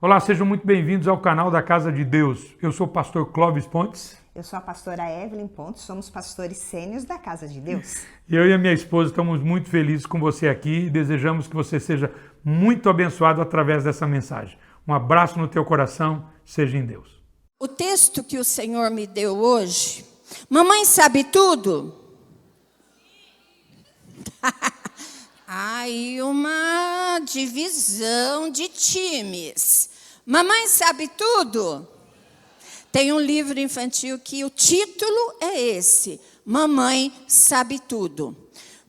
Olá, sejam muito bem-vindos ao canal da Casa de Deus. Eu sou o pastor Clóvis Pontes. Eu sou a pastora Evelyn Pontes, somos pastores sênios da Casa de Deus. Eu e a minha esposa estamos muito felizes com você aqui e desejamos que você seja muito abençoado através dessa mensagem. Um abraço no teu coração, seja em Deus. O texto que o Senhor me deu hoje, mamãe sabe tudo? Aí uma divisão de times. Mamãe sabe tudo? Tem um livro infantil que o título é esse, Mamãe Sabe Tudo.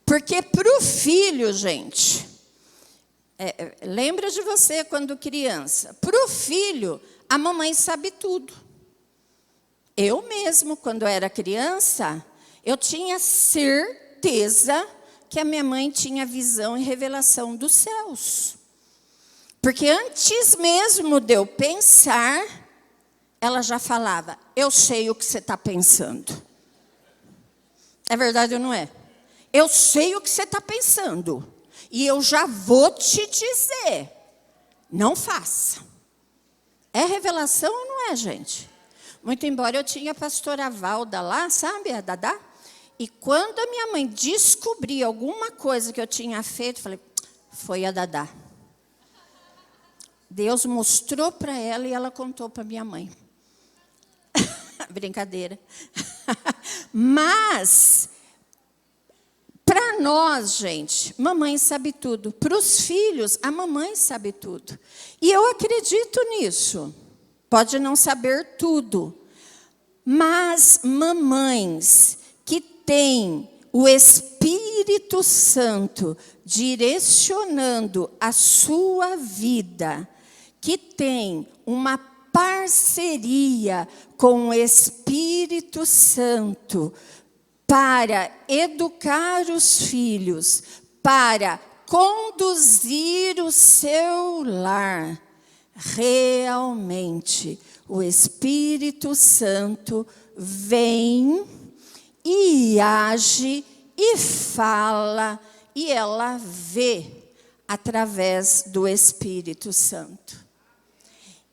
Porque para o filho, gente, lembra de você quando criança, para o filho, a mamãe sabe tudo. Eu mesmo, quando era criança, eu tinha certeza que a minha mãe tinha visão e revelação dos céus. Porque antes mesmo de eu pensar, ela já falava, eu sei o que você está pensando. É verdade ou não é? Eu sei o que você está pensando. E eu já vou te dizer, não faça. É revelação ou não é, gente? Muito embora eu tinha a pastora Valda lá, sabe, a Dadá? E quando a minha mãe descobria alguma coisa que eu tinha feito, eu falei, foi a Dadá. Deus mostrou para ela e ela contou para minha mãe. Brincadeira. Mas, para nós, gente, mamãe sabe tudo. Para os filhos, a mamãe sabe tudo. E eu acredito nisso. Pode não saber tudo. Mas mamães que têm o Espírito Santo direcionando a sua vida, que têm uma parceria com o Espírito Santo para educar os filhos, para conduzir o seu lar, realmente o Espírito Santo vem e age e fala e ela vê através do Espírito Santo.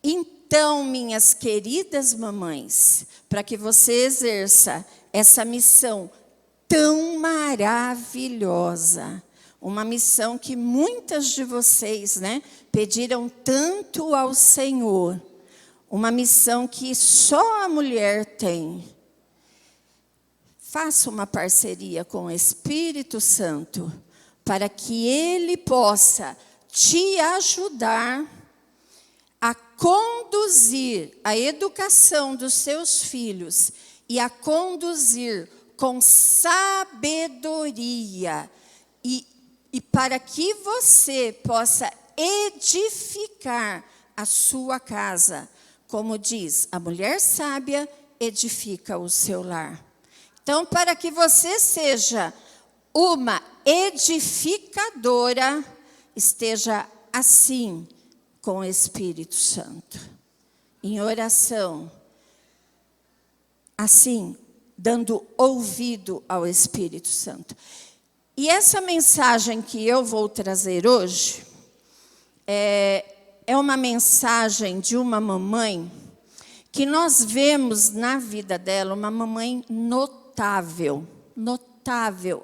Então, minhas queridas mamães, para que você exerça essa missão tão maravilhosa, uma missão que muitas de vocês, pediram tanto ao Senhor, uma missão que só a mulher tem. Faça uma parceria com o Espírito Santo, para que Ele possa te ajudar a conduzir a educação dos seus filhos e a conduzir com sabedoria e para que você possa edificar a sua casa. Como diz, a mulher sábia edifica o seu lar. Então, para que você seja uma edificadora, esteja assim, com o Espírito Santo, em oração, assim, dando ouvido ao Espírito Santo. E essa mensagem que eu vou trazer hoje é uma mensagem de uma mamãe que nós vemos na vida dela, uma mamãe notável,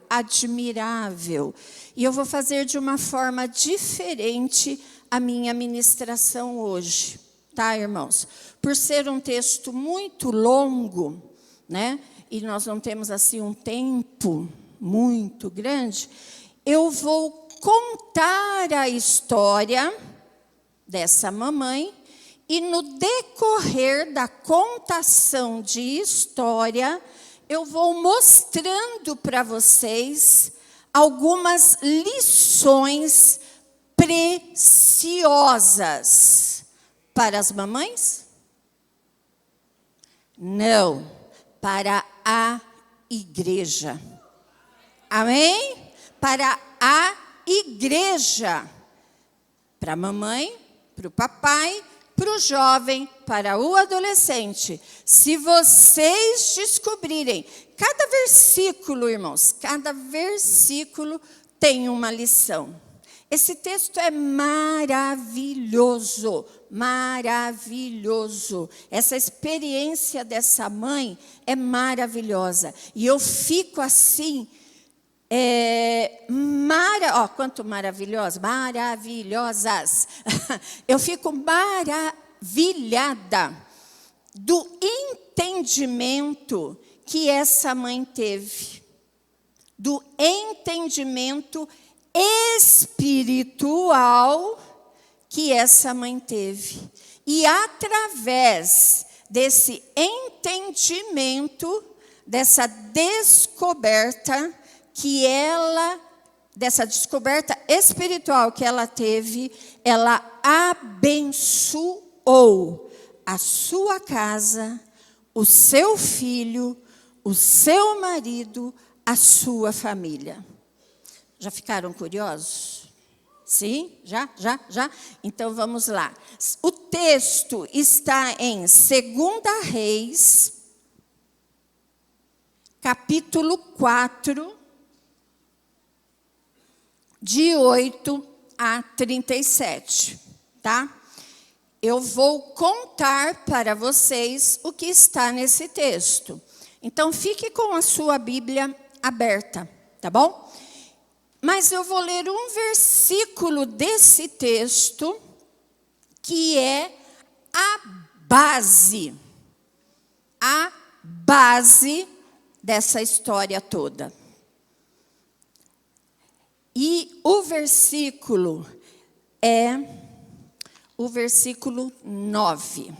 admirável. E eu vou fazer de uma forma diferente a minha ministração hoje, tá, irmãos? Por ser um texto muito longo, e nós não temos assim um tempo muito grande, eu vou contar a história dessa mamãe e no decorrer da contação de história, eu vou mostrando para vocês algumas lições preciosas para as mamães? Não, para a igreja. Amém? Para a igreja. Para a mamãe, para o papai, para o jovem, para o adolescente. Se vocês descobrirem, cada versículo, irmãos, cada versículo tem uma lição. Esse texto é maravilhoso maravilhoso. Essa experiência dessa mãe é maravilhosa. E eu fico assim, quanto maravilhosa, maravilhosas. Eu fico maravilhada do entendimento que essa mãe teve, do entendimento espiritual que essa mãe teve. E através desse entendimento, dessa descoberta dessa descoberta espiritual que ela teve, ela abençoou a sua casa, o seu filho, o seu marido, a sua família. Já ficaram curiosos? Sim? Já? Então vamos lá. O texto está em 2 Reis, capítulo 4, de 8 a 37, tá? Eu vou contar para vocês o que está nesse texto. Então, fique com a sua Bíblia aberta, tá bom? Mas eu vou ler um versículo desse texto, que é a base dessa história toda. E o versículo é o versículo 9.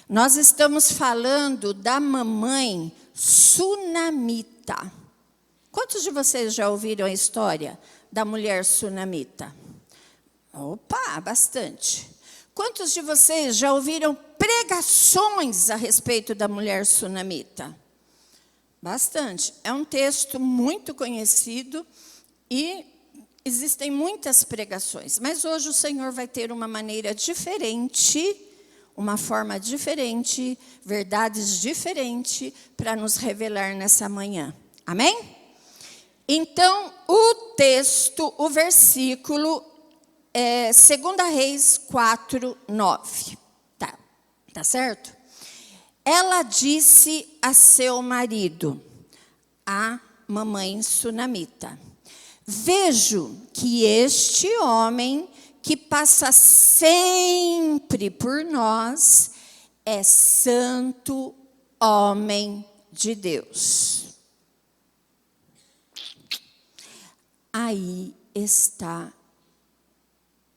Nós estamos falando da mamãe sunamita. Quantos de vocês já ouviram a história da mulher sunamita? Opa, bastante. Quantos de vocês já ouviram pregações a respeito da mulher sunamita? Bastante. É um texto muito conhecido e existem muitas pregações. Mas hoje o Senhor vai ter uma maneira diferente, uma forma diferente, verdades diferentes para nos revelar nessa manhã. Amém? Então, o texto, o versículo é 2 Reis 4, 9. Tá certo? Ela disse a seu marido, a mamãe sunamita: vejo que este homem que passa sempre por nós é santo homem de Deus. Aí está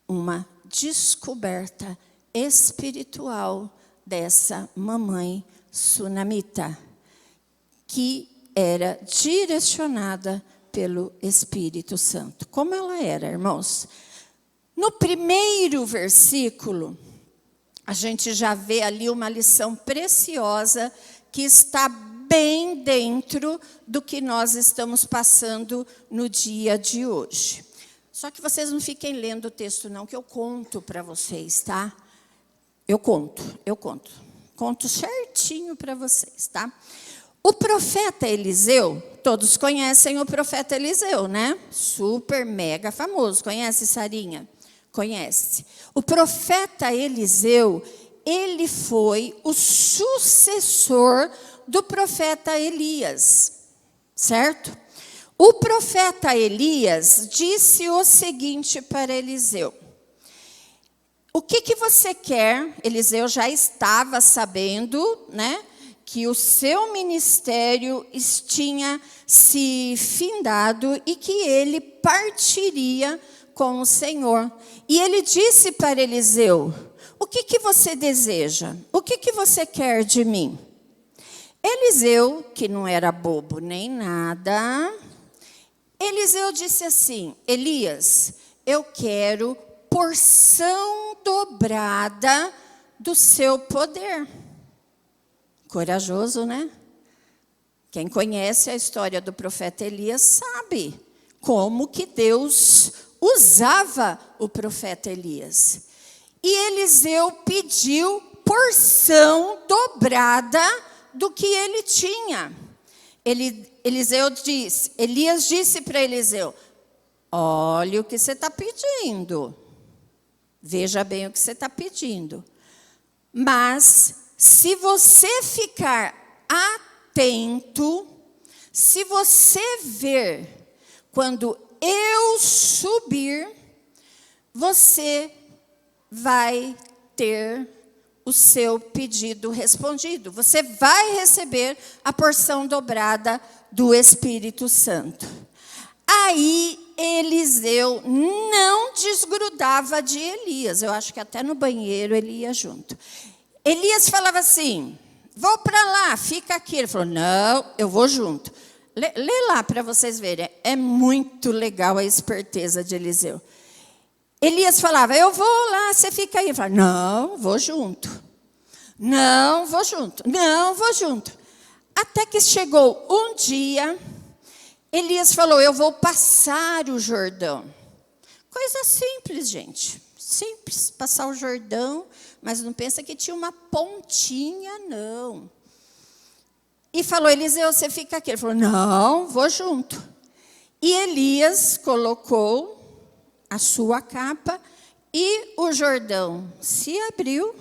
uma descoberta espiritual dessa mamãe sunamita, que era direcionada pelo Espírito Santo. Como ela era, irmãos? No primeiro versículo, a gente já vê ali uma lição preciosa que está bem dentro do que nós estamos passando no dia de hoje. Só que vocês não fiquem lendo o texto não, que eu conto para vocês, tá? Eu conto. Conto certinho para vocês, tá? O profeta Eliseu, todos conhecem o profeta Eliseu, né? Super, mega famoso. Conhece, Sarinha? Conhece. O profeta Eliseu, ele foi o sucessor do profeta Elias, certo? O profeta Elias disse o seguinte para Eliseu: o que você quer? Eliseu já estava sabendo, né, que o seu ministério tinha se findado e que ele partiria com o Senhor. E ele disse para Eliseu: o que você deseja? O que você quer de mim? Eliseu, que não era bobo nem nada, Eliseu disse assim: Elias, eu quero porção dobrada do seu poder. Corajoso, né? Quem conhece a história do profeta Elias sabe como que Deus usava o profeta Elias. E Eliseu pediu porção dobrada do que ele tinha. Elias disse para Eliseu: olha o que você está pedindo. Veja bem o que você está pedindo. Mas, se você ficar atento, se você ver, quando eu subir, você vai ter o seu pedido respondido. Você vai receber a porção dobrada do Espírito Santo. Aí, Eliseu não desgrudava de Elias. Eu acho que até no banheiro ele ia junto. Elias falava assim, vou para lá, fica aqui. Ele falou, não, eu vou junto. Lê lá para vocês verem. É muito legal a esperteza de Eliseu. Elias falava, eu vou lá, você fica aí. Ele falava, não, vou junto. Não, vou junto. Não, vou junto. Até que chegou um dia, Elias falou, eu vou passar o Jordão. Coisa simples, gente. Simples, passar o Jordão, mas não pensa que tinha uma pontinha, não. E falou, Eliseu, você fica aqui. Ele falou, não, vou junto. E Elias colocou a sua capa e o Jordão se abriu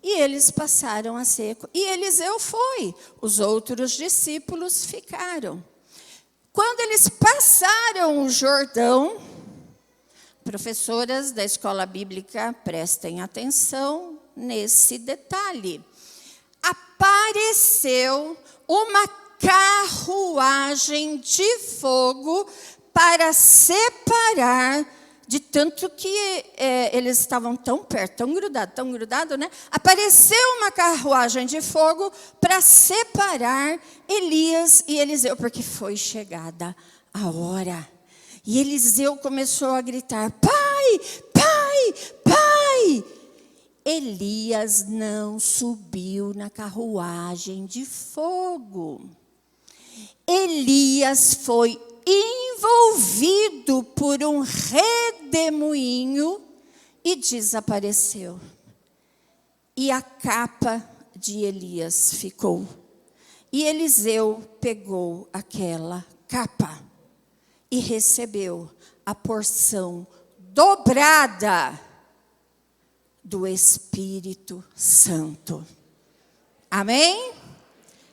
e eles passaram a seco. E Eliseu foi, os outros discípulos ficaram. Quando eles passaram o Jordão, professoras da escola bíblica, prestem atenção nesse detalhe. Apareceu uma carruagem de fogo para separar, de tanto que eles estavam tão perto, tão grudado, né? Apareceu uma carruagem de fogo para separar Elias e Eliseu, porque foi chegada a hora. E Eliseu começou a gritar, pai, pai, pai. Elias não subiu na carruagem de fogo. Elias foi envolvido por um redemoinho e desapareceu. E a capa de Elias ficou. E Eliseu pegou aquela capa e recebeu a porção dobrada do Espírito Santo. Amém?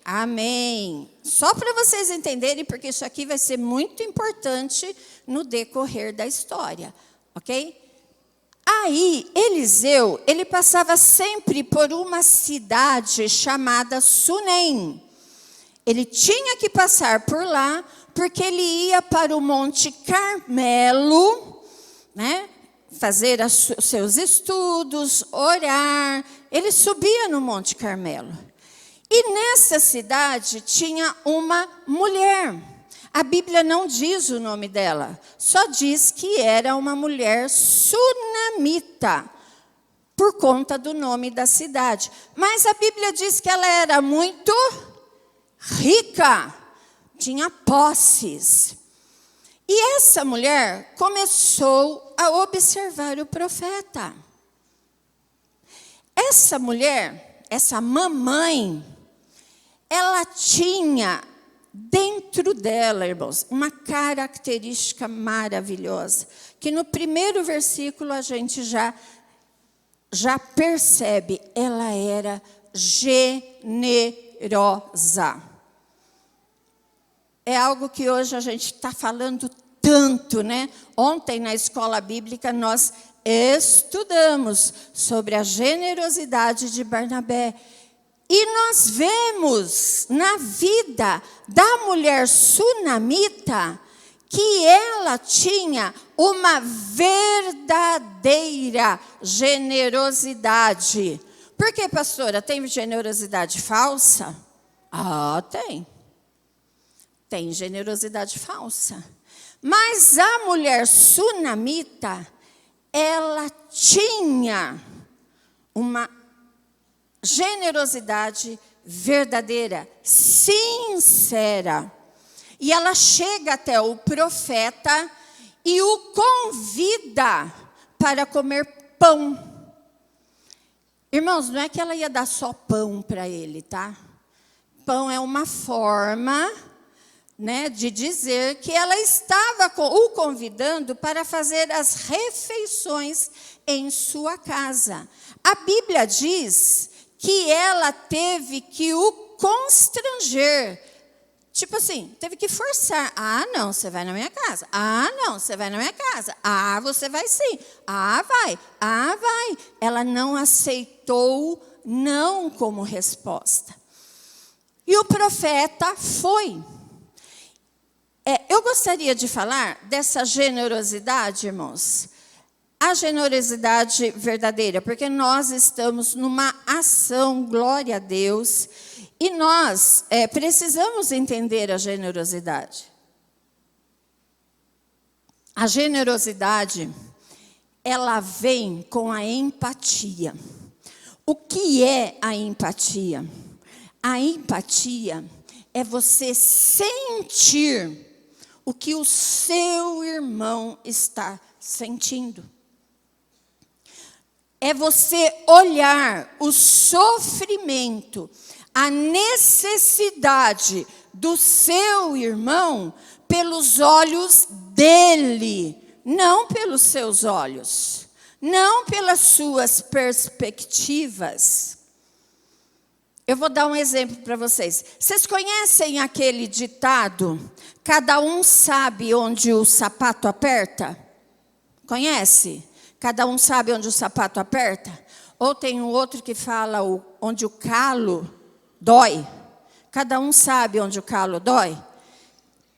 Amém. Só para vocês entenderem, porque isso aqui vai ser muito importante no decorrer da história, ok? Aí, Eliseu, ele passava sempre por uma cidade chamada Sunem. Ele tinha que passar por lá, porque ele ia para o Monte Carmelo, né? Fazer os seus estudos, orar. Ele subia no Monte Carmelo. E nessa cidade tinha uma mulher. A Bíblia não diz o nome dela, só diz que era uma mulher sunamita, por conta do nome da cidade. Mas a Bíblia diz que ela era muito rica, tinha posses. E essa mulher começou a observar o profeta. Essa mulher, essa mamãe, ela tinha dentro dela, irmãos, uma característica maravilhosa, que no primeiro versículo a gente já percebe, ela era generosa. É algo que hoje a gente está falando tanto, né? Ontem na escola bíblica nós estudamos sobre a generosidade de Barnabé. E nós vemos na vida da mulher sunamita que ela tinha uma verdadeira generosidade. Por que, pastora? Tem generosidade falsa? Ah, tem. Tem generosidade falsa. Mas a mulher sunamita, ela tinha uma generosidade verdadeira, sincera. E ela chega até o profeta e o convida para comer pão. Irmãos, não é que ela ia dar só pão para ele, tá? Pão é uma forma, né, de dizer que ela estava o convidando para fazer as refeições em sua casa. A Bíblia diz que ela teve que o constranger. Tipo assim, teve que forçar. Ah, não, você vai na minha casa. Ah, não, você vai na minha casa. Ah, você vai sim. Ah, vai. Ah, vai. Ela não aceitou não como resposta. E o profeta foi. Eu gostaria de falar dessa generosidade, irmãos. A generosidade verdadeira, porque nós estamos numa ação, glória a Deus, e nós precisamos entender a generosidade. A generosidade, ela vem com a empatia. O que é a empatia? A empatia é você sentir o que o seu irmão está sentindo. É você olhar o sofrimento, a necessidade do seu irmão pelos olhos dele, não pelos seus olhos, não pelas suas perspectivas. Eu vou dar um exemplo para vocês. Vocês conhecem aquele ditado, cada um sabe onde o sapato aperta? Conhece? Cada um sabe onde o sapato aperta? Ou tem um outro que fala onde o calo dói. Cada um sabe onde o calo dói.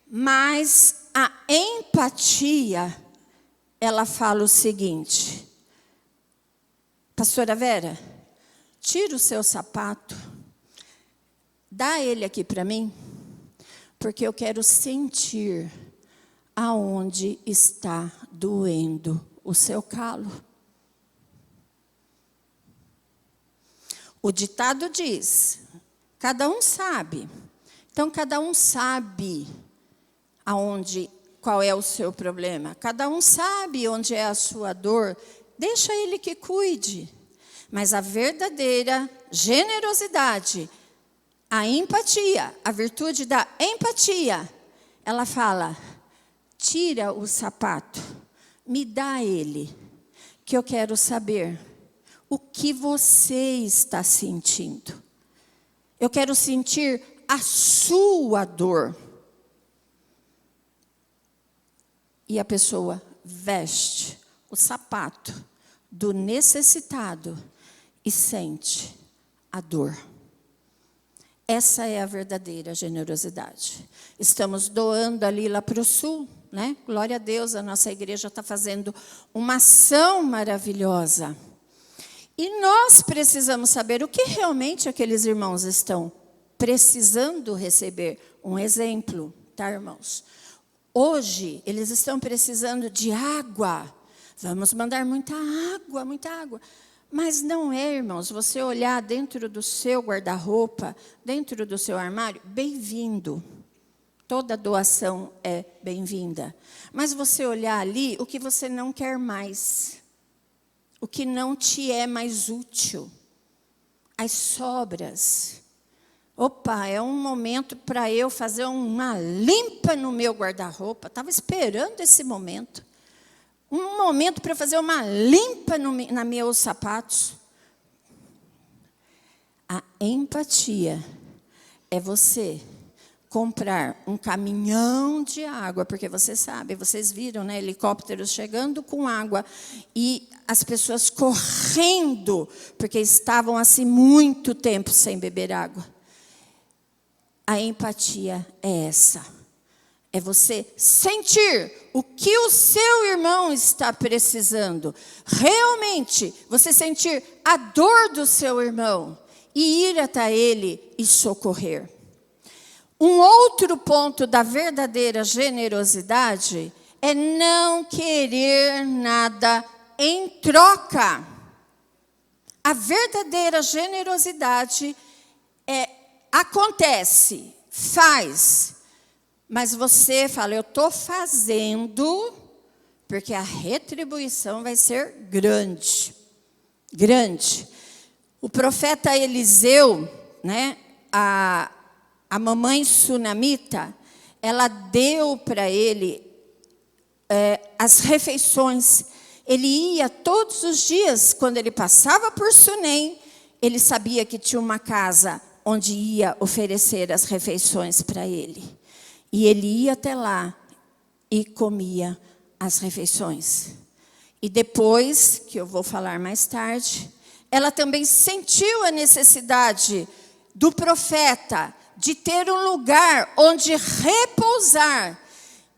Mas a empatia, ela fala o seguinte: Pastora Vera, tira o seu sapato, dá ele aqui para mim, porque eu quero sentir aonde está doendo o seu calo. O ditado diz, cada um sabe. Então, cada um sabe qual é o seu problema. Cada um sabe onde é a sua dor. Deixa ele que cuide. Mas a verdadeira generosidade, a empatia, a virtude da empatia, ela fala, tira o sapato, me dá ele, que eu quero saber o que você está sentindo. Eu quero sentir a sua dor. E a pessoa veste o sapato do necessitado e sente a dor. Essa é a verdadeira generosidade. Estamos doando ali lá para o sul, né? Glória a Deus, a nossa igreja está fazendo uma ação maravilhosa. E nós precisamos saber o que realmente aqueles irmãos estão precisando receber. Um exemplo, tá, irmãos? Hoje, eles estão precisando de água. Vamos mandar muita água, muita água. Mas não é, irmãos, você olhar dentro do seu guarda-roupa, dentro do seu armário, bem-vindo. Toda doação é bem-vinda. Mas você olhar ali o que você não quer mais. O que não te é mais útil. As sobras. Opa, é um momento para eu fazer uma limpa no meu guarda-roupa. Estava esperando esse momento. Um momento para fazer uma limpa nos meus sapatos. A empatia é você comprar um caminhão de água, porque você sabe, vocês viram, né, helicópteros chegando com água e as pessoas correndo, porque estavam assim muito tempo sem beber água. A empatia é essa. É você sentir o que o seu irmão está precisando. Realmente, você sentir a dor do seu irmão e ir até ele e socorrer. Um outro ponto da verdadeira generosidade é não querer nada em troca. A verdadeira generosidade acontece, faz. Mas você fala, eu estou fazendo, porque a retribuição vai ser grande. Grande. O profeta Eliseu, né, a mamãe sunamita, ela deu para ele as refeições. Ele ia todos os dias, quando ele passava por Sunem, ele sabia que tinha uma casa onde ia oferecer as refeições para ele. E ele ia até lá e comia as refeições. E depois, que eu vou falar mais tarde, ela também sentiu a necessidade do profeta de ter um lugar onde repousar.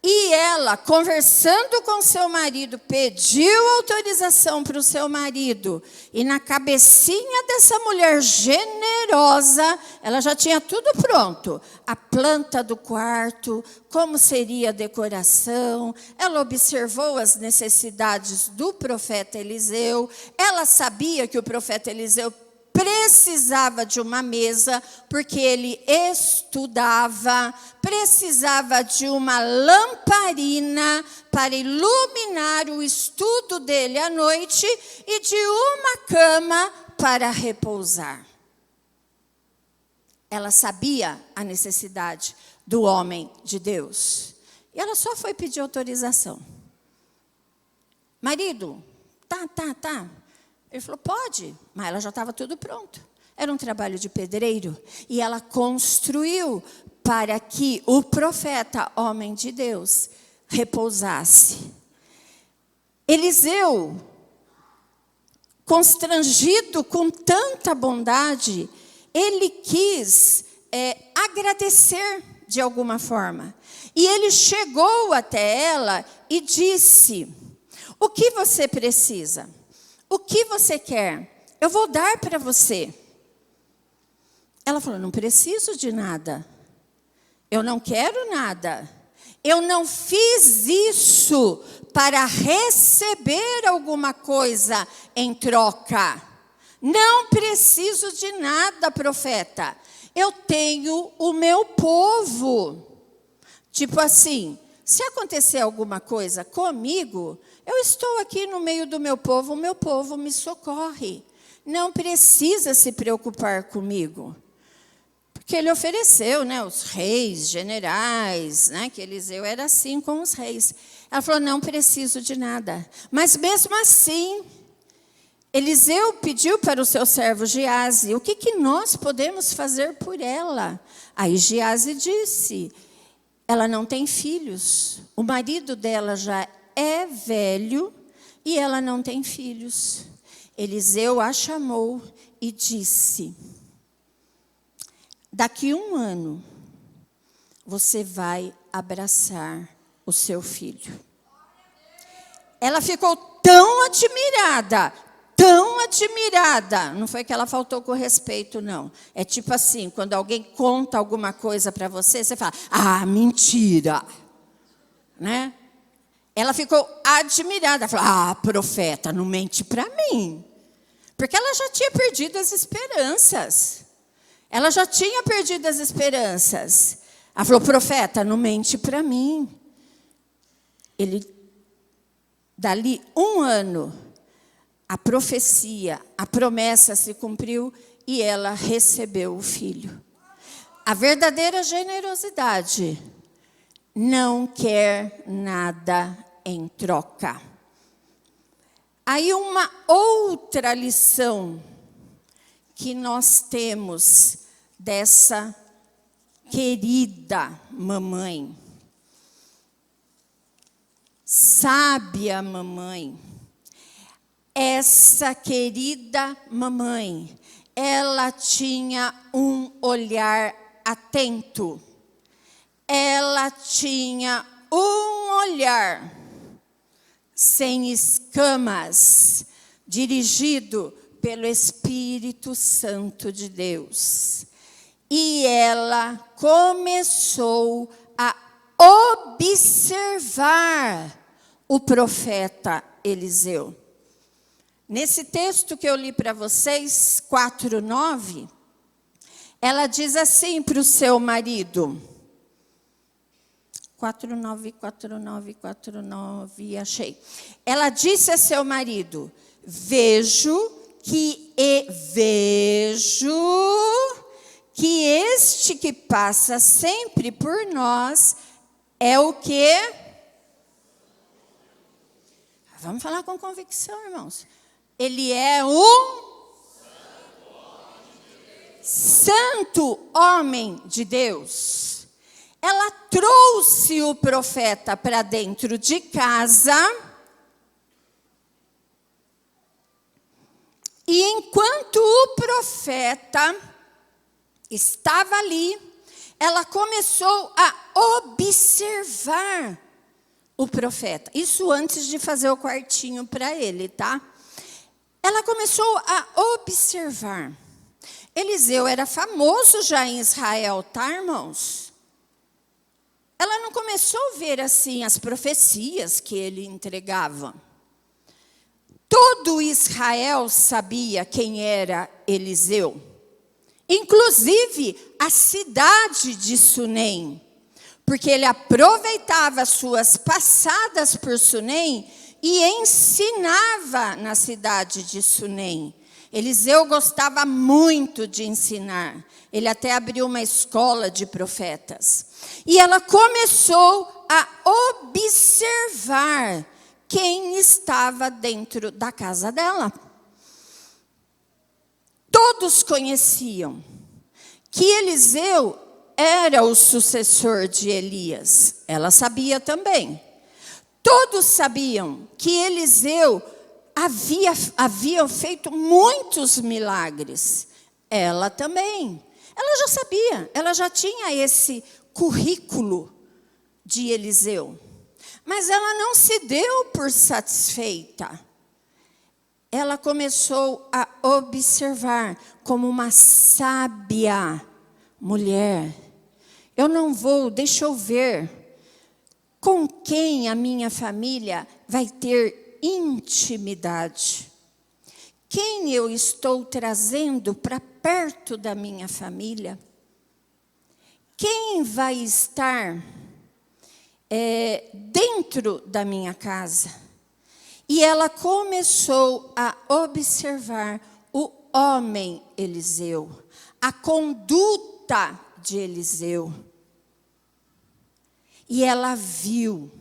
E ela, conversando com seu marido, pediu autorização para o seu marido. E na cabecinha dessa mulher generosa, ela já tinha tudo pronto. A planta do quarto, como seria a decoração. Ela observou as necessidades do profeta Eliseu. Ela sabia que o profeta Eliseu precisava de uma mesa, porque ele estudava, precisava de uma lamparina para iluminar o estudo dele à noite e de uma cama para repousar. Ela sabia a necessidade do homem de Deus. E ela só foi pedir autorização. Marido, tá. Ele falou, pode, mas ela já estava tudo pronto. Era um trabalho de pedreiro. E ela construiu para que o profeta, homem de Deus, repousasse. Eliseu, constrangido com tanta bondade, ele quis agradecer de alguma forma. E ele chegou até ela e disse, o que você precisa? O que você quer? Eu vou dar para você. Ela falou, não preciso de nada. Eu não quero nada. Eu não fiz isso para receber alguma coisa em troca. Não preciso de nada, profeta. Eu tenho o meu povo. Tipo assim, se acontecer alguma coisa comigo, eu estou aqui no meio do meu povo, o meu povo me socorre. Não precisa se preocupar comigo. Porque ele ofereceu, né, os reis, generais, né, que Eliseu era assim com os reis. Ela falou, não preciso de nada. Mas mesmo assim, Eliseu pediu para o seu servo Geazi, o que nós podemos fazer por ela? Aí Geazi disse, ela não tem filhos, o marido dela já é velho e ela não tem filhos. Eliseu a chamou e disse, daqui 1 ano, você vai abraçar o seu filho. Ela ficou tão admirada, não foi que ela faltou com respeito, não. É tipo assim, quando alguém conta alguma coisa para você, você fala, mentira, né? Ela ficou admirada, falou, profeta, não mente para mim. Porque ela já tinha perdido as esperanças. Ela falou, profeta, não mente para mim. Dali 1 ano, a profecia, a promessa se cumpriu e ela recebeu o filho. A verdadeira generosidade não quer nada em troca. Aí uma outra lição que nós temos dessa querida mamãe, sábia mamãe. Essa querida mamãe, ela tinha um olhar atento. Ela tinha um olhar sem escamas, dirigido pelo Espírito Santo de Deus. E ela começou a observar o profeta Eliseu. Nesse texto que eu li para vocês, 4:9, ela diz assim para o seu marido. 4:9, achei. Ela disse a seu marido, vejo que este que passa sempre por nós é o quê? Vamos falar com convicção, irmãos. Ele é um santo homem de Deus. Ela trouxe o profeta para dentro de casa. E enquanto o profeta estava ali, ela começou a observar o profeta. Isso antes de fazer o quartinho para ele, tá? Ela começou a observar. Eliseu era famoso já em Israel, tá, irmãos? Ela não começou a ver assim as profecias que ele entregava. Todo Israel sabia quem era Eliseu. Inclusive a cidade de Sunem. Porque ele aproveitava suas passadas por Sunem e ensinava na cidade de Sunem. Eliseu gostava muito de ensinar. Ele até abriu uma escola de profetas. E ela começou a observar quem estava dentro da casa dela. Todos conheciam que Eliseu era o sucessor de Elias. Ela sabia também. Todos sabiam que Eliseu havia feito muitos milagres. Ela também. Ela já sabia, ela já tinha esse currículo de Eliseu. Mas ela não se deu por satisfeita. Ela começou a observar como uma sábia mulher. Eu não vou, deixa eu ver com quem a minha família vai ter intimidade. Quem eu estou trazendo para perto da minha família? Quem vai estar dentro da minha casa? E ela começou a observar o homem Eliseu, a conduta de Eliseu. E ela viu,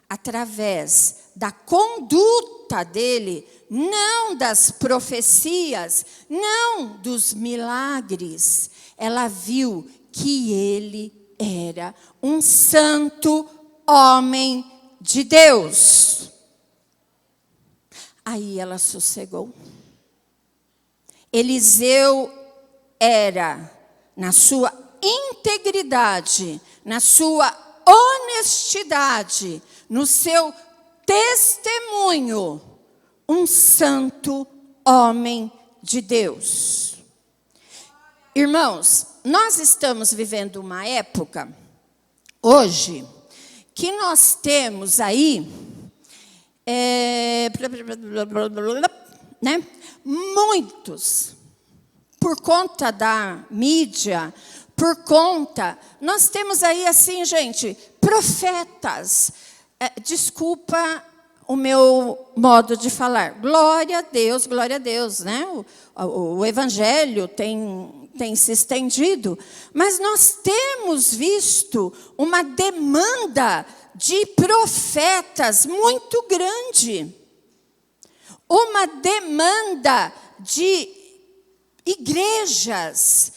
através da conduta dele, não das profecias, não dos milagres, ela viu que ele era um santo homem de Deus. Aí ela sossegou. Eliseu era, na sua integridade, na sua honestidade, no seu testemunho, um santo homem de Deus. Irmãos, nós estamos vivendo uma época, hoje, que nós temos aí, muitos, por conta da mídia, nós temos aí assim, gente, profetas, desculpa o meu modo de falar, glória a Deus, né? O evangelho tem se estendido, mas nós temos visto uma demanda de profetas muito grande, uma demanda de igrejas,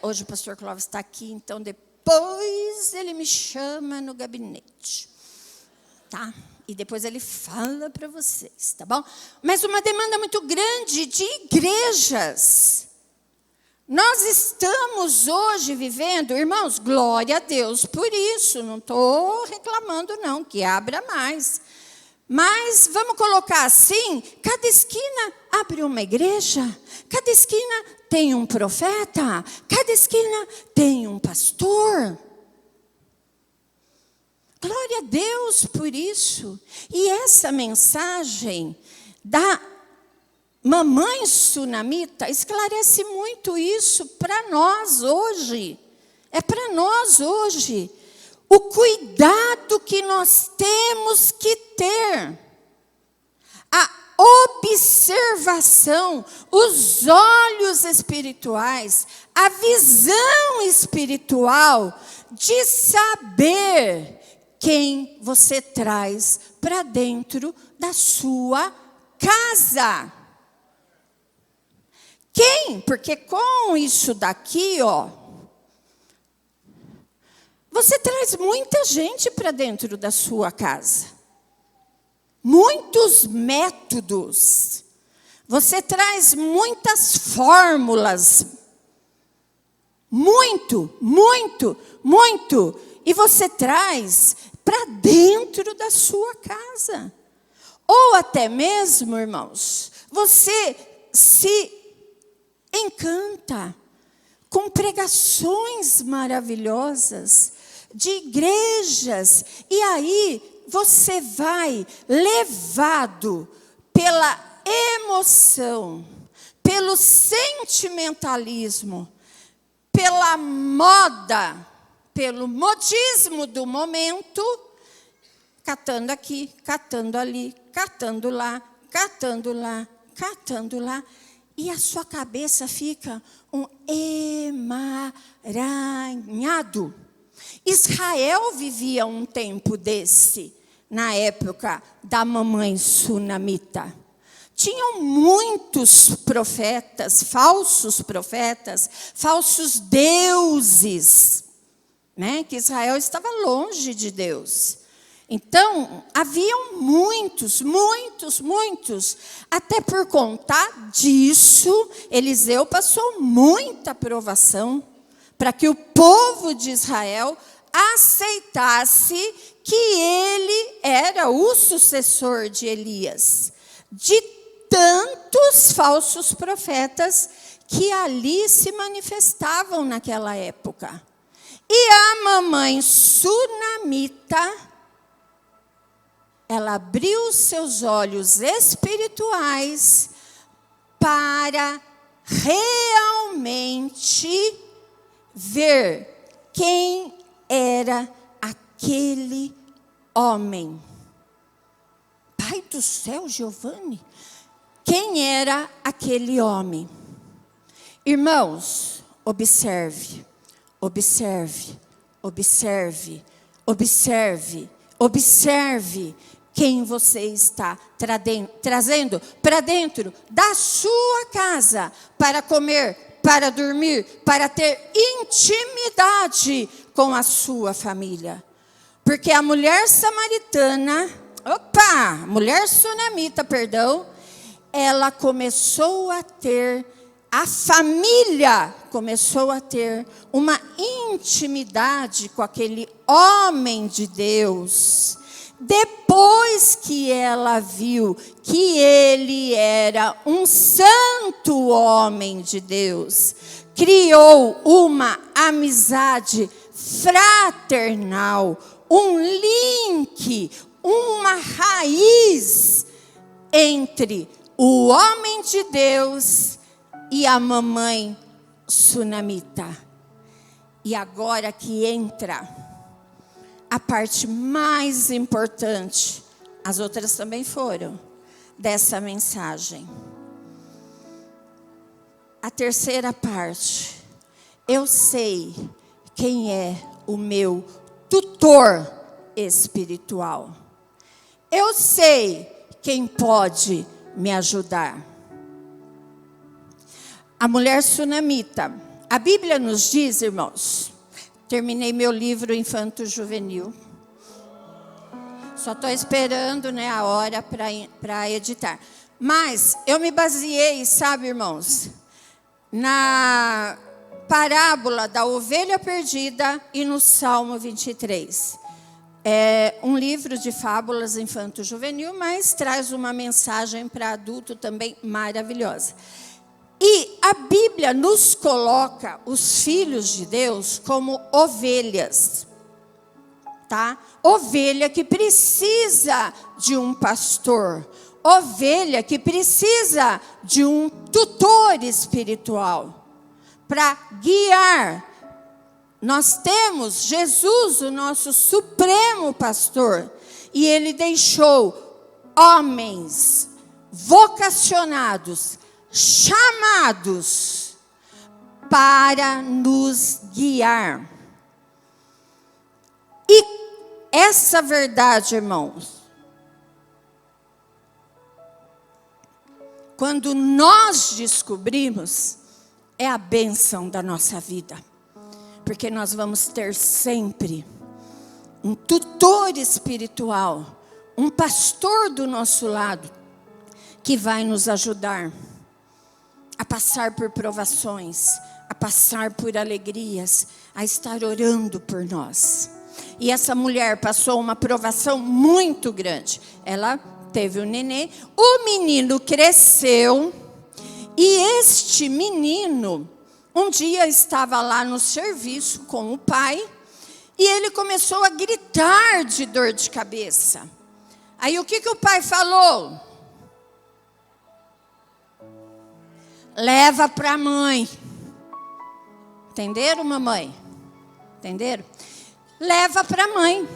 hoje o pastor Clóvis está aqui, então depois ele me chama no gabinete, tá? E depois ele fala para vocês, tá bom? Mas uma demanda muito grande de igrejas. Nós estamos hoje vivendo, irmãos, glória a Deus por isso, não estou reclamando não, que abra mais. Mas vamos colocar assim, cada esquina abre uma igreja, cada esquina tem um profeta, cada esquina tem um pastor. Glória a Deus por isso. E essa mensagem da mamãe sunamita esclarece muito isso para nós hoje. É para nós hoje. O cuidado que nós temos que ter. A observação, os olhos espirituais, a visão espiritual de saber quem você traz para dentro da sua casa. Quem? Porque com isso daqui, ó, você traz muita gente para dentro da sua casa. Muitos métodos. Você traz muitas fórmulas. Muito, muito, muito. E você traz para dentro da sua casa. Ou até mesmo, irmãos, você se encanta com pregações maravilhosas de igrejas. E aí você vai levado pela emoção, pelo sentimentalismo, pela moda, pelo modismo do momento, catando aqui, catando ali, catando lá, catando lá, catando lá, e a sua cabeça fica um emaranhado. Israel vivia um tempo desse, na época da mamãe sunamita. Tinham muitos profetas, falsos deuses, né? Que Israel estava longe de Deus. Então, haviam muitos. Até por conta disso, Eliseu passou muita provação para que o povo de Israel aceitasse que ele era o sucessor de Elias. De tantos falsos profetas que ali se manifestavam naquela época. E a mamãe sunamita, ela abriu seus olhos espirituais para realmente ver quem era aquele homem. Pai do céu, Giovanni, quem era aquele homem? Irmãos, observe quem você está trazendo para dentro da sua casa, para comer, para dormir, para ter intimidade com a sua família. Porque a mulher samaritana, mulher sunamita, ela começou a ter, a família começou a ter uma intimidade com aquele homem de Deus. Depois que ela viu que ele era um santo homem de Deus, criou uma amizade fraternal, um link, uma raiz entre o homem de Deus e a mamãe sunamita. E agora que entra a parte mais importante, as outras também foram, dessa mensagem. A terceira parte. Eu sei quem é o meu tutor espiritual. Eu sei quem pode me ajudar. A mulher sunamita. A Bíblia nos diz, irmãos, terminei meu livro infanto-juvenil. Só estou esperando, né, a hora para editar. Mas eu me baseei, sabe, irmãos, na parábola da ovelha perdida e no Salmo 23. É um livro de fábulas infanto-juvenil, mas traz uma mensagem para adulto também maravilhosa. E a Bíblia nos coloca os filhos de Deus como ovelhas, tá? Ovelha que precisa de um pastor, ovelha que precisa de um tutor espiritual para guiar. Nós temos Jesus, o nosso supremo pastor, e ele deixou homens vocacionados, chamados para nos guiar. E essa verdade, irmãos, quando nós descobrimos, é a bênção da nossa vida. Porque nós vamos ter sempre um tutor espiritual, um pastor do nosso lado, que vai nos ajudar a passar por provações, a passar por alegrias, a estar orando por nós. E essa mulher passou uma provação muito grande. Ela teve um neném, o menino cresceu, e este menino, um dia estava lá no serviço com o pai, e ele começou a gritar de dor de cabeça. Aí o que o pai falou? Leva para a mãe. Entenderam, mamãe? Entenderam? Leva para a mãe.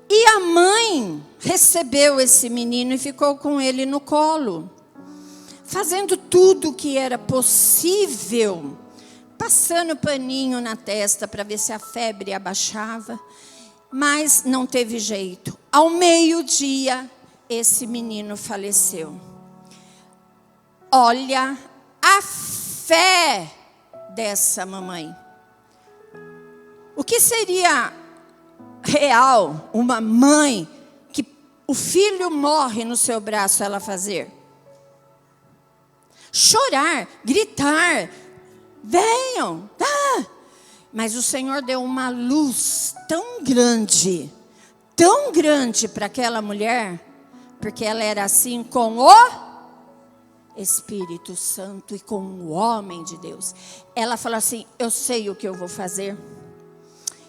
E a mãe recebeu esse menino e ficou com ele no colo, fazendo tudo o que era possível, passando paninho na testa para ver se a febre abaixava, mas não teve jeito. Ao meio-dia, esse menino faleceu. Olha a fé dessa mamãe. O que seria real uma mãe que o filho morre no seu braço, ela fazer? Chorar, gritar, venham, mas o Senhor deu uma luz tão grande para aquela mulher, porque ela era assim com o Espírito Santo e com o homem de Deus. Ela falou assim: eu sei o que eu vou fazer.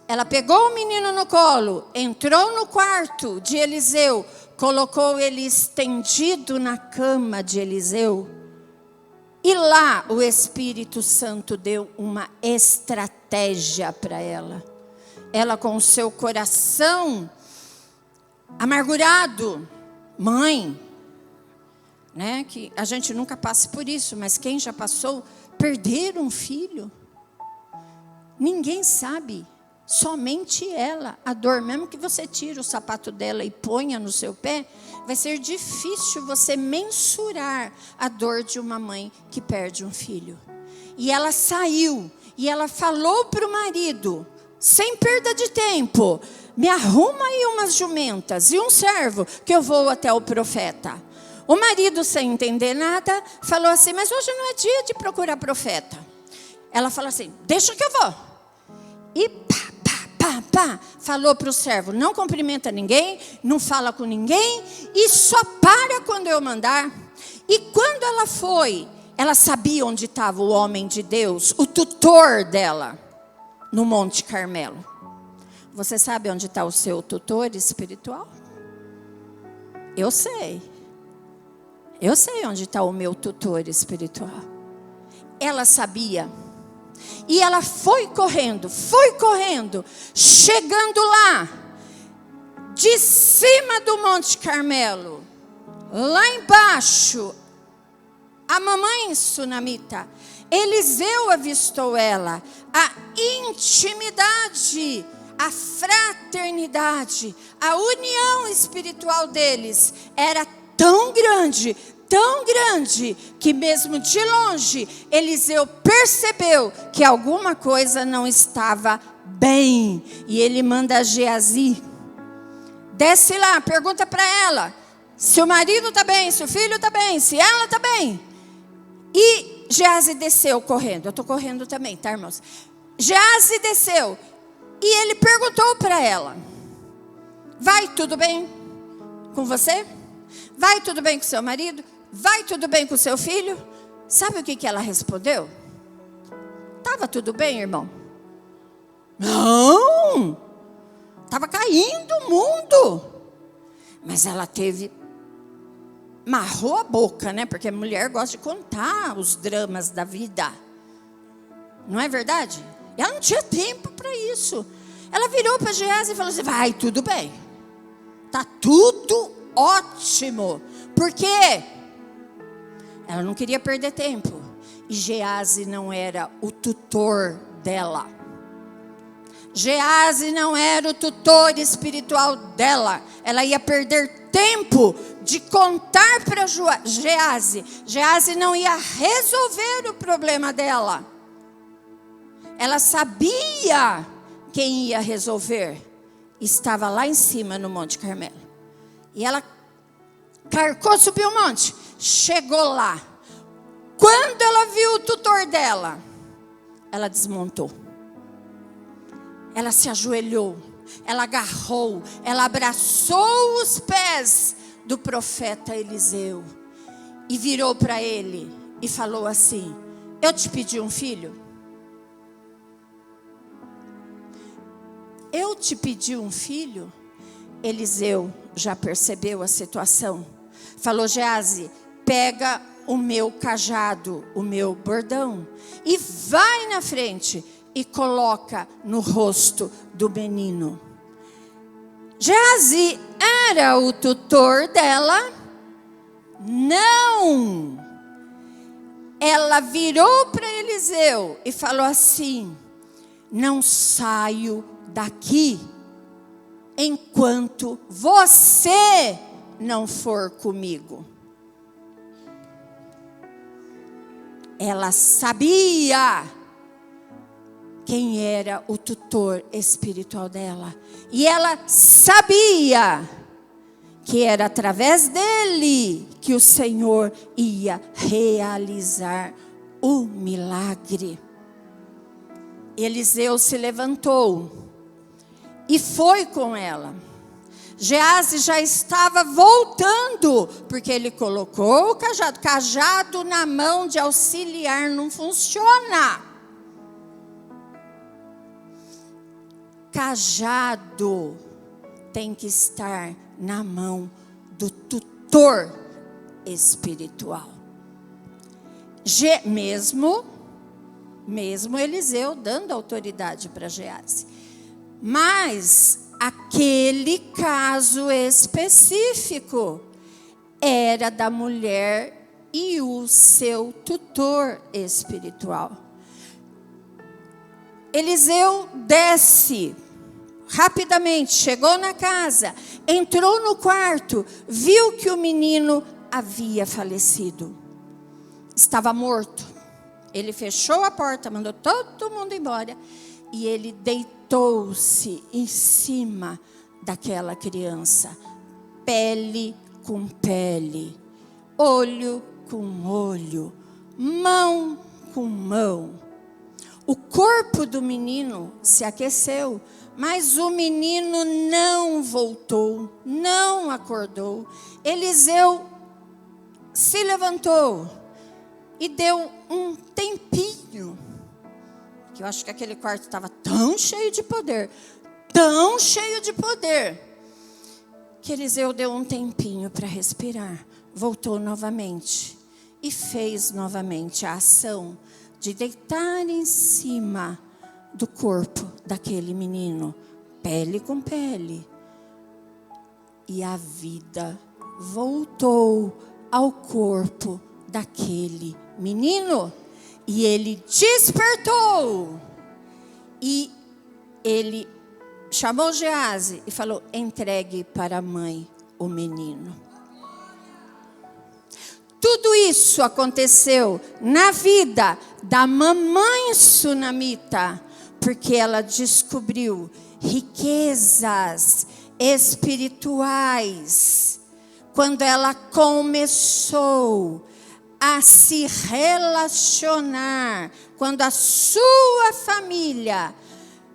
Ela pegou o menino no colo, entrou no quarto de Eliseu, colocou ele estendido na cama de Eliseu. E lá o Espírito Santo deu uma estratégia para ela. Ela, com o seu coração amargurado, mãe, né, que a gente nunca passe por isso, mas quem já passou, perder um filho, ninguém sabe, somente ela. A dor, mesmo que você tire o sapato dela e ponha no seu pé, vai ser difícil você mensurar a dor de uma mãe que perde um filho. E ela saiu, e ela falou para o marido, sem perda de tempo: me arruma aí umas jumentas e um servo, que eu vou até o profeta. O marido, sem entender nada, falou assim: mas hoje não é dia de procurar profeta. Ela falou assim: deixa que eu vou. E falou para o servo: não cumprimenta ninguém, não fala com ninguém, e só para quando eu mandar. E quando ela foi, ela sabia onde estava o homem de Deus, o tutor dela, no Monte Carmelo. Você sabe onde está o seu tutor espiritual? Eu sei. Eu sei onde está o meu tutor espiritual. Ela sabia. E ela foi correndo, chegando lá, de cima do Monte Carmelo, lá embaixo, a mamãe sunamita, Eliseu avistou ela. A intimidade, a fraternidade, a união espiritual deles era tão grande, que mesmo de longe, Eliseu percebeu que alguma coisa não estava bem. E ele manda Geazi: desce lá, pergunta para ela se o marido está bem, se o filho está bem, se ela está bem. E Geazi desceu correndo. Eu estou correndo também, tá, irmãos? Geazi desceu e ele perguntou para ela: vai tudo bem com você? Vai tudo bem com seu marido? Vai tudo bem com seu filho? Sabe o que ela respondeu? Estava tudo bem, irmão? Não! Estava caindo o mundo. Mas ela marrou a boca, né? Porque a mulher gosta de contar os dramas da vida. Não é verdade? E ela não tinha tempo para isso. Ela virou para Geazi e falou assim: vai tudo bem. Está tudo ótimo. Por quê? Ela não queria perder tempo. E Geazi não era o tutor dela. Gease não era o tutor espiritual dela. Ela ia perder tempo de contar para Gease. Gease não ia resolver o problema dela. Ela sabia quem ia resolver. Estava lá em cima no Monte Carmelo. E ela carcou, subiu o monte. Chegou lá. Quando ela viu o tutor dela, ela desmontou. Ela se ajoelhou. Ela agarrou. Ela abraçou os pés do profeta Eliseu. E virou para ele e falou assim: eu te pedi um filho? Eu te pedi um filho? Eliseu já percebeu a situação. Falou: Gease, pega o meu cajado, o meu bordão, e vai na frente e coloca no rosto do menino. Gease era o tutor dela? Não. Ela virou para Eliseu e falou assim: não saio daqui enquanto você não for comigo. Ela sabia quem era o tutor espiritual dela. E ela sabia que era através dele que o Senhor ia realizar o milagre. Eliseu se levantou e foi com ela. Gease já estava voltando, porque ele colocou o cajado. Cajado na mão de auxiliar não funciona. Cajado tem que estar na mão do tutor espiritual. Mesmo Eliseu dando autoridade para Gease. Mas aquele caso específico era da mulher e o seu tutor espiritual. Eliseu desce rapidamente, chegou na casa, entrou no quarto, viu que o menino havia falecido. Estava morto. Ele fechou a porta, mandou todo mundo embora e ele deitou-se em cima daquela criança, pele com pele, olho com olho, mão com mão. O corpo do menino se aqueceu, mas o menino não voltou, não acordou. Eliseu se levantou e deu um tempinho, que eu acho que aquele quarto estava tão cheio de poder, que Eliseu deu um tempinho para respirar, voltou novamente e fez novamente a ação de deitar em cima do corpo daquele menino, pele com pele. E a vida voltou ao corpo daquele menino. E ele despertou. E ele chamou Gease e falou: entregue para a mãe o menino. Tudo isso aconteceu na vida da mamãe sunamita, porque ela descobriu riquezas espirituais quando ela começou a se relacionar, quando a sua família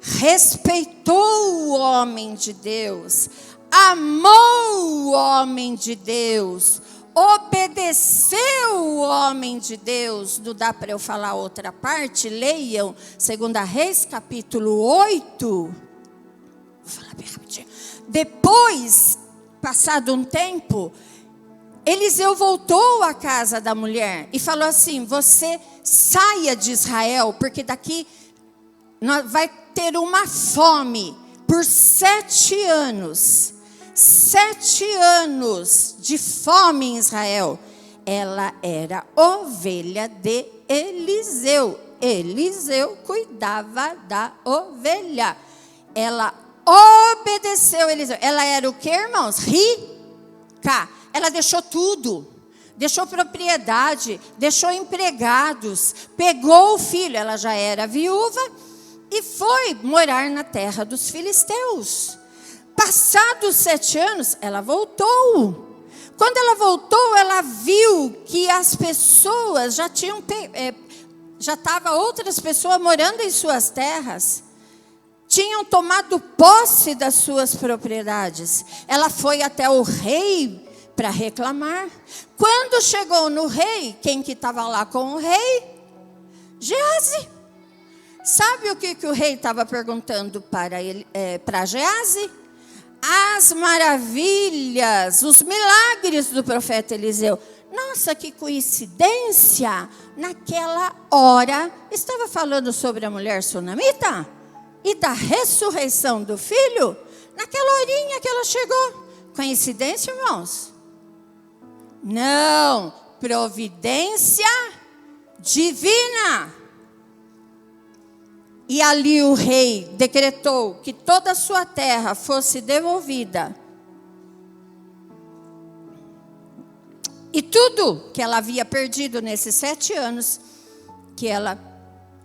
respeitou o homem de Deus, amou o homem de Deus, obedeceu o homem de Deus. Não dá para eu falar outra parte? Leiam 2 Reis capítulo 8. Vou falar bem rapidinho. Depois, passado um tempo, Eliseu voltou à casa da mulher e falou assim: você saia de Israel, porque daqui vai ter uma fome por 7 anos. 7 anos de fome em Israel. Ela era ovelha de Eliseu. Eliseu cuidava da ovelha. ela obedeceu Eliseu. Ela era o que, irmãos? Rica. Ela deixou tudo. Deixou propriedade, deixou empregados, pegou o filho, ela já era viúva, e foi morar na terra dos filisteus. Passados 7 anos, ela voltou. Quando ela voltou, ela viu que as pessoas já estavam outras pessoas morando em suas terras, tinham tomado posse das suas propriedades. Ela foi até o rei para reclamar. Quando chegou no rei, quem que estava lá com o rei? Geazi. Sabe o que o rei estava perguntando para Geazi? As maravilhas, os milagres do profeta Eliseu. Nossa, que coincidência! Naquela hora, estava falando sobre a mulher sunamita e da ressurreição do filho. Naquela horinha que ela chegou. Coincidência, irmãos? Não, providência divina. E ali o rei decretou que toda a sua terra fosse devolvida. E tudo que ela havia perdido nesses 7 anos, que ela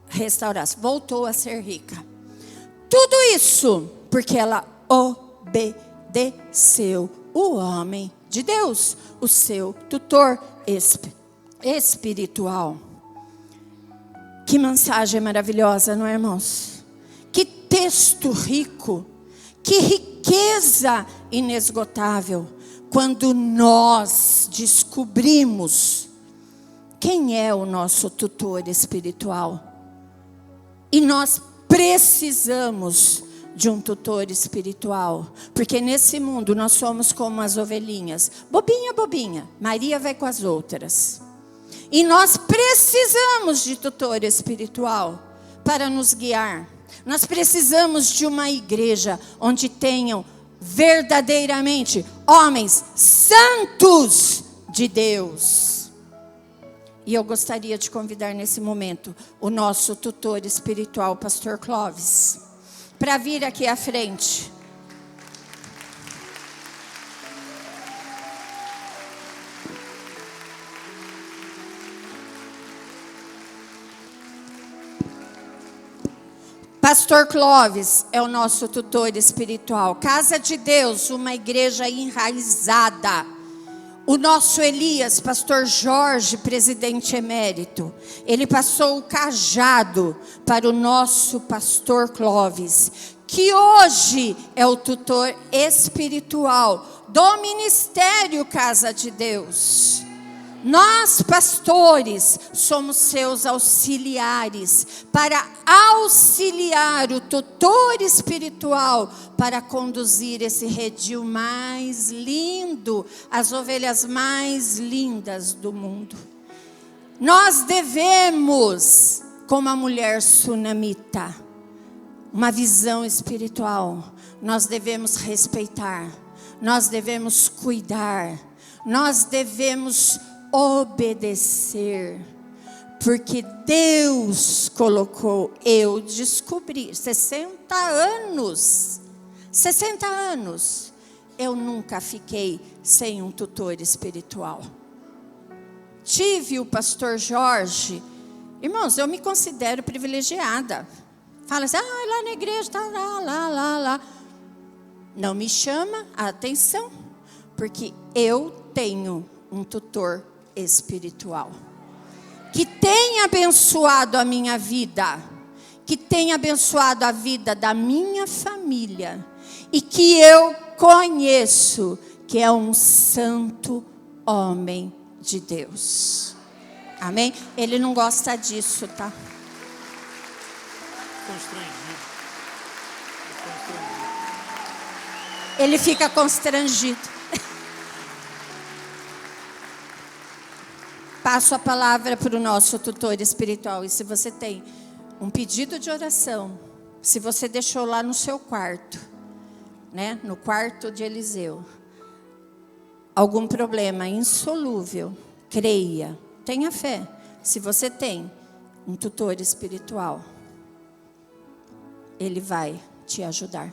restaurasse, voltou a ser rica. Tudo isso porque ela obedeceu o homem de Deus, o seu tutor espiritual. Que mensagem maravilhosa, não é, irmãos? Que texto rico, que riqueza inesgotável, quando nós descobrimos quem é o nosso tutor espiritual. E nós precisamos de um tutor espiritual, porque nesse mundo nós somos como as ovelhinhas, bobinha, bobinha, Maria vai com as outras. E nós precisamos de tutor espiritual para nos guiar. Nós precisamos de uma igreja onde tenham verdadeiramente homens santos de Deus. E eu gostaria de convidar nesse momento o nosso tutor espiritual, pastor Clóvis, para vir aqui à frente. Pastor Clóvis é o nosso tutor espiritual. Casa de Deus, uma igreja enraizada. O nosso Elias, pastor Jorge, presidente emérito, ele passou o cajado para o nosso pastor Clóvis, que hoje é o tutor espiritual do ministério Casa de Deus. Nós, pastores, somos seus auxiliares, para auxiliar o tutor espiritual, para conduzir esse redil mais lindo, as ovelhas mais lindas do mundo. Nós devemos, como a mulher sunamita, uma visão espiritual, nós devemos respeitar, nós devemos cuidar, nós devemos obedecer, porque Deus colocou, eu descobri, 60 anos, eu nunca fiquei sem um tutor espiritual. Tive o pastor Jorge, irmãos, eu me considero privilegiada. Fala assim, lá na igreja, tá lá. Não me chama a atenção, porque eu tenho um tutor espiritual, que tem abençoado a minha vida, que tem abençoado a vida da minha família, e que eu conheço, que é um santo homem de Deus. Amém? Ele não gosta disso, tá? Ele fica constrangido. Passo a palavra para o nosso tutor espiritual. E se você tem um pedido de oração, se você deixou lá no seu quarto, né, no quarto de Eliseu, algum problema insolúvel, creia, tenha fé. Se você tem um tutor espiritual, ele vai te ajudar.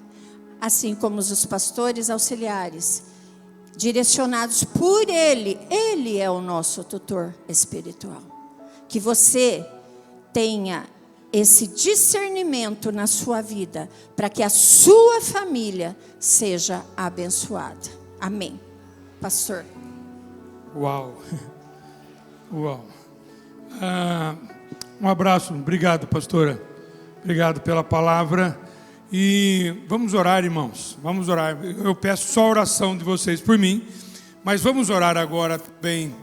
Assim como os pastores auxiliares, direcionados por Ele. Ele é o nosso tutor espiritual. Que você tenha esse discernimento na sua vida, para que a sua família seja abençoada. Amém. Pastor. Uau. Uau. Um abraço. Obrigado, pastora. Obrigado pela palavra. E vamos orar, irmãos. Vamos orar. Eu peço só a oração de vocês por mim, mas vamos orar agora também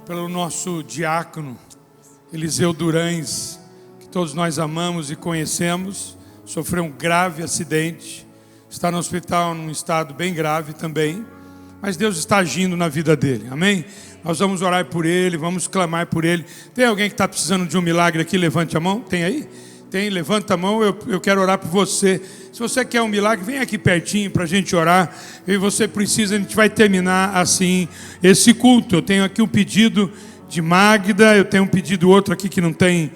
pelo nosso diácono, Eliseu Durães, que todos nós amamos e conhecemos. Sofreu um grave acidente, está no hospital num estado bem grave também, mas Deus está agindo na vida dele, amém? Nós vamos orar por ele, vamos clamar por ele. Tem alguém que está precisando de um milagre aqui? Levante a mão. Tem aí? Tem, levanta a mão, eu quero orar por você. Se você quer um milagre, vem aqui pertinho para a gente orar. E você precisa, a gente vai terminar assim esse culto. Eu tenho aqui um pedido de Magda, eu tenho um pedido outro aqui que não tem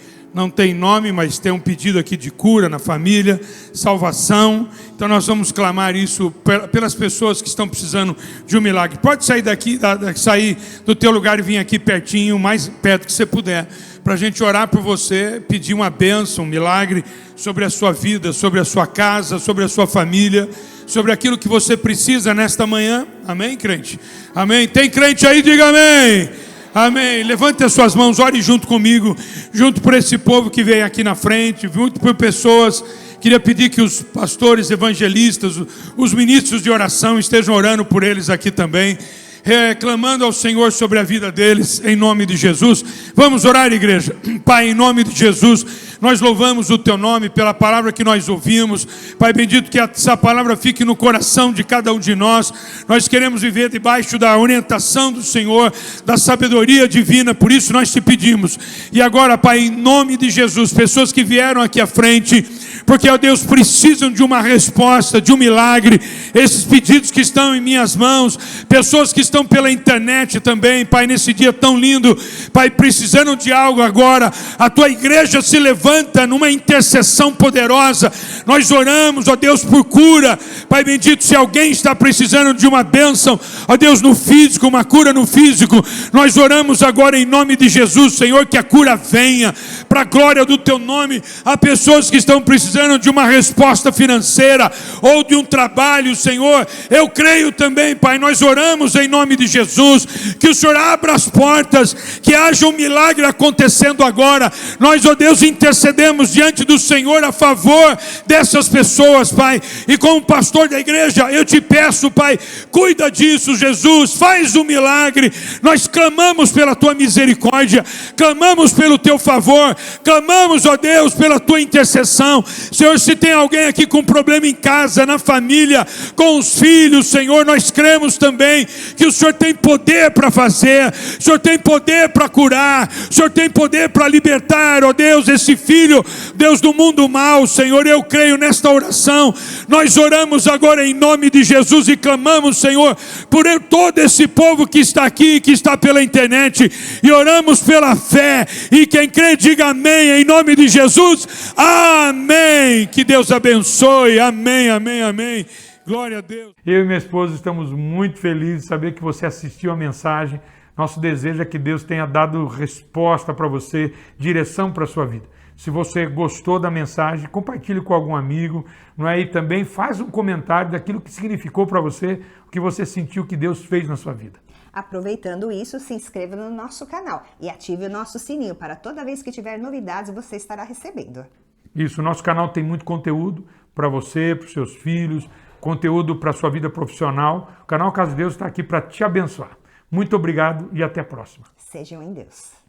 nome, mas tem um pedido aqui de cura na família, salvação. Então nós vamos clamar isso pelas pessoas que estão precisando de um milagre. Pode sair daqui, sair do teu lugar e vir aqui pertinho, o mais perto que você puder, para a gente orar por você, pedir uma bênção, um milagre sobre a sua vida, sobre a sua casa, sobre a sua família, sobre aquilo que você precisa nesta manhã. Amém, crente? Amém? Tem crente aí? Diga amém. Amém. Levante as suas mãos, ore junto comigo, junto por esse povo que veio aqui na frente, junto por pessoas. Queria pedir que os pastores evangelistas, os ministros de oração estejam orando por eles aqui também, reclamando ao Senhor sobre a vida deles, em nome de Jesus. Vamos orar, igreja. Pai, em nome de Jesus, nós louvamos o Teu nome pela palavra que nós ouvimos. Pai bendito, que essa palavra fique no coração de cada um de nós. Nós queremos viver debaixo da orientação do Senhor, da sabedoria divina, por isso nós te pedimos. E agora, Pai, em nome de Jesus, pessoas que vieram aqui à frente, porque, ó Deus, precisam de uma resposta, de um milagre. Esses pedidos que estão em minhas mãos, pessoas que estão pela internet também, Pai, nesse dia tão lindo, Pai, precisando de algo agora. A Tua igreja se levanta numa intercessão poderosa. Nós oramos, ó Deus, por cura. Pai bendito, se alguém está precisando de uma bênção, ó Deus, no físico, uma cura no físico, nós oramos agora em nome de Jesus, Senhor, que a cura venha, para a glória do Teu nome. Há pessoas que estão precisando de uma resposta financeira, ou de um trabalho, Senhor. Eu creio também, Pai, nós oramos em nome de Jesus, que o Senhor abra as portas, que haja um milagre acontecendo agora. Nós, ó Deus, intercedemos diante do Senhor a favor dessas pessoas, Pai. E como pastor da igreja, eu te peço, Pai, cuida disso, Jesus, faz um milagre. Nós clamamos pela Tua misericórdia, clamamos pelo Teu favor, clamamos, ó Deus, pela Tua intercessão. Senhor, se tem alguém aqui com problema em casa, na família, com os filhos, Senhor, nós cremos também que o Senhor tem poder para fazer, o Senhor tem poder para curar, o Senhor tem poder para libertar, ó Deus, esse filho, Deus, do mundo mal. Senhor, eu creio nesta oração. Nós oramos agora em nome de Jesus e clamamos, Senhor, por todo esse povo que está aqui, que está pela internet, e oramos pela fé, e quem crê diga amém, em nome de Jesus, amém. Que Deus abençoe, amém, amém, amém. Glória a Deus. Eu e minha esposa estamos muito felizes de saber que você assistiu a mensagem. Nosso desejo é que Deus tenha dado resposta para você, direção para a sua vida. Se você gostou da mensagem, compartilhe com algum amigo, não é? E também faz um comentário daquilo que significou para você, o que você sentiu que Deus fez na sua vida. Aproveitando isso, se inscreva no nosso canal e ative o nosso sininho para toda vez que tiver novidades você estará recebendo. Isso, o nosso canal tem muito conteúdo para você, para os seus filhos, conteúdo para a sua vida profissional. O canal Casa de Deus está aqui para te abençoar. Muito obrigado e até a próxima. Sejam em Deus.